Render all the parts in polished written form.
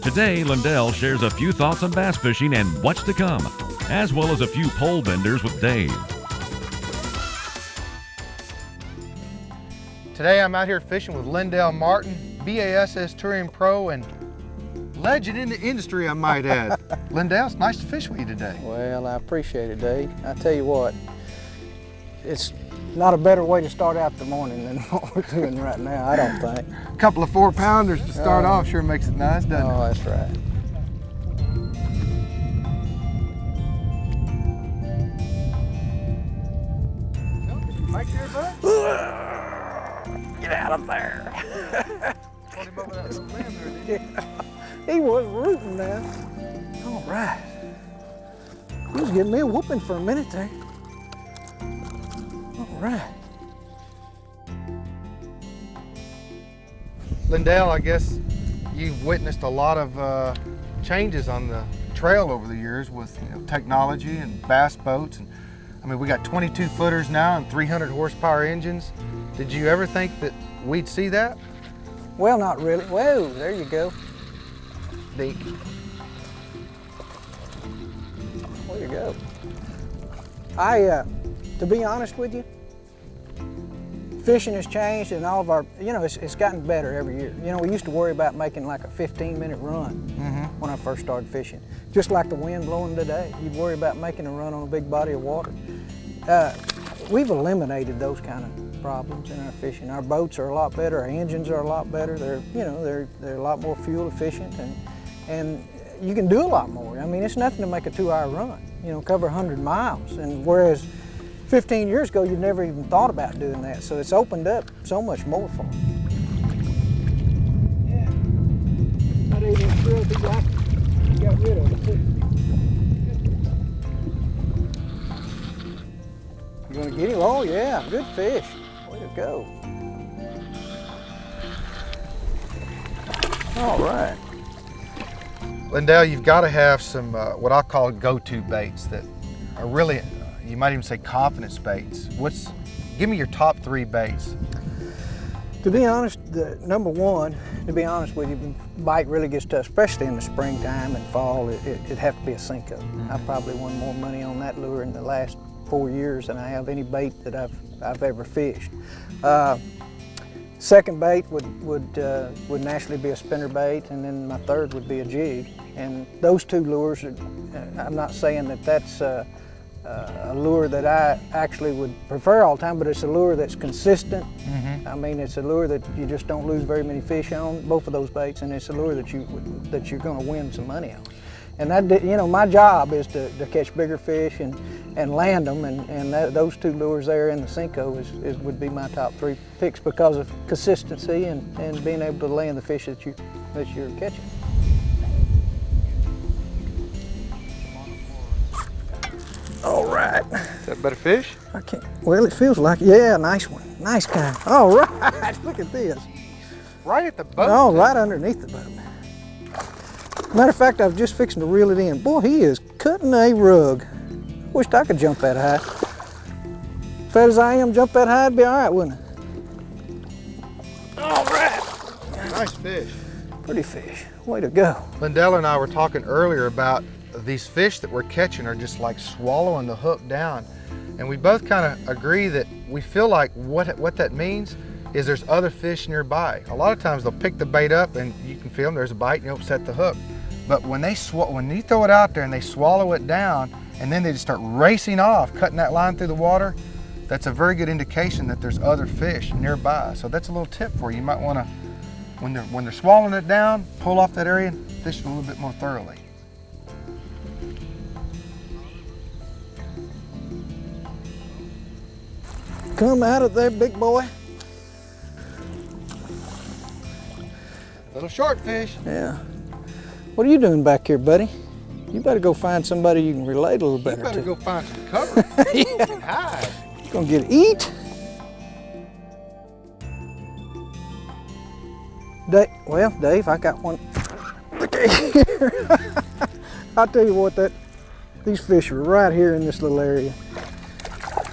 Today, Lendell shares a few thoughts on bass fishing and what's to come, as well as a few pole benders with Dave. Today I'm out here fishing with Lendell Martin, BASS Touring Pro and legend in the industry, I might add. Lendell, it's nice to fish with you today. Well, I appreciate it, Dave. I tell you what, it's not a better way to start out the morning than what we're doing right now, I don't think. A couple of 4-pounders to start off sure makes it nice, doesn't it? Oh, that's right. Right there, bud. Get out of there. Caught him over that little limb there, didn't you? He was rooting now. All right. He was giving me a whooping for a minute there. All right. Lendell, I guess you've witnessed a lot of changes on the trail over the years with technology and bass boats. And I mean, we got 22 footers now and 300 horsepower engines. Did you ever think that we'd see that? Well, not really. Whoa, there you go. Deke. There you go. To be honest with you, fishing has changed and all of our, it's gotten better every year. We used to worry about making like a 15-minute run when I first started fishing. Just like the wind blowing today, you'd worry about making a run on a big body of water. We've eliminated those kind of problems in our fishing. Our boats are a lot better, our engines are a lot better. They're a lot more fuel efficient and you can do a lot more. I mean, it's nothing to make a 2-hour run, cover 100 miles. And whereas 15 years ago, you'd never even thought about doing that. So it's opened up so much more for them. Yeah, not even thrilled he got rid of it too. You gonna get him? Oh yeah, good fish. Way to go. All right. Lendell, you've got to have some what I call go-to baits that are really, you might even say confidence baits. Give me your top 3 baits. To be honest, number one, to be honest with you, bite really gets tough, especially in the springtime and fall, it'd have to be a Cinco. I probably won more money on that lure in the last 4 years than I have any bait that I've ever fished. Second bait would naturally be a spinner bait, and then my third would be a jig. And those 2 lures, I'm not saying that that's a lure that I actually would prefer all the time, but it's a lure that's consistent. I mean, it's a lure that you just don't lose very many fish on, both of those baits, and it's a lure that you're going to win some money on. And that, my job is to catch bigger fish and land them, and those 2 lures there in the Cinco would be my top 3 picks because of consistency and being able to land the fish that you're catching. All right. Is that a better fish? I can't, well, it feels like, yeah, nice one. Nice guy. All right, look at this. Right at the boat. Oh, right underneath the boat. Matter of fact, I was just fixing to reel it in. Boy, he is cutting a rug. Wished I could jump that high. Fat as I am, jump that high, it'd be all right, wouldn't it? All right. Nice fish. Pretty fish. Way to go. Lendell and I were talking earlier about these fish that we're catching are just like swallowing the hook down. And we both kind of agree that we feel like what that means is there's other fish nearby. A lot of times they'll pick the bait up and you can feel them, there's a bite and you'll set the hook. But when you throw it out there and they swallow it down and then they just start racing off, cutting that line through the water, that's a very good indication that there's other fish nearby. So that's a little tip for you. You might want to, when they're swallowing it down, pull off that area and fish it a little bit more thoroughly. Come out of there, big boy. Little short fish. Yeah. What are you doing back here, buddy? You better go find somebody you can relate a little better to. You better go find some cover. Yeah. Hide. You gonna get to eat? Well, Dave, I got one. Okay. I'll tell you what, these fish are right here in this little area.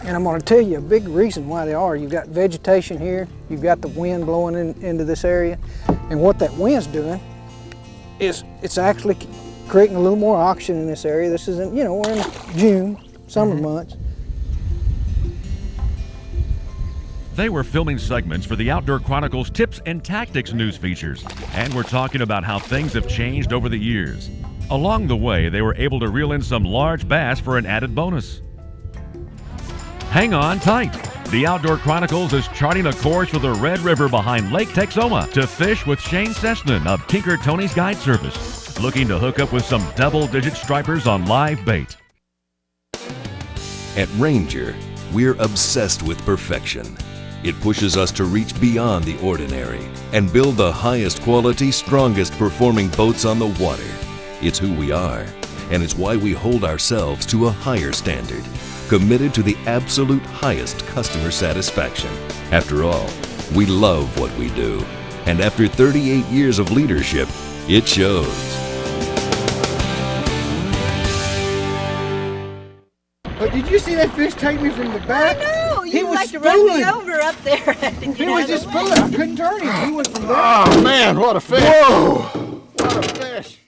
And I'm going to tell you a big reason why they are. You've got vegetation here, you've got the wind blowing into this area, and what that wind's doing it's actually creating a little more oxygen in this area. This isn't, you know, we're in June, summer months. They were filming segments for the Outdoor Chronicles Tips and Tactics news features, and we're talking about how things have changed over the years. Along the way, they were able to reel in some large bass for an added bonus. Hang on tight. The Outdoor Chronicles is charting a course for the Red River behind Lake Texoma to fish with Shane Sessman of Tinker Tony's Guide Service, looking to hook up with some double-digit stripers on live bait. At Ranger, we're obsessed with perfection. It pushes us to reach beyond the ordinary and build the highest quality, strongest performing boats on the water. It's who we are, and it's why we hold ourselves to a higher standard, committed to the absolute highest customer satisfaction. After all, we love what we do, and after 38 years of leadership, it shows. But did you see that fish take me from the back? No, He you was like to run me spooling. over up there. He was just pulling. I couldn't turn him. He was from there. Oh man, what a fish! Whoa! What a fish!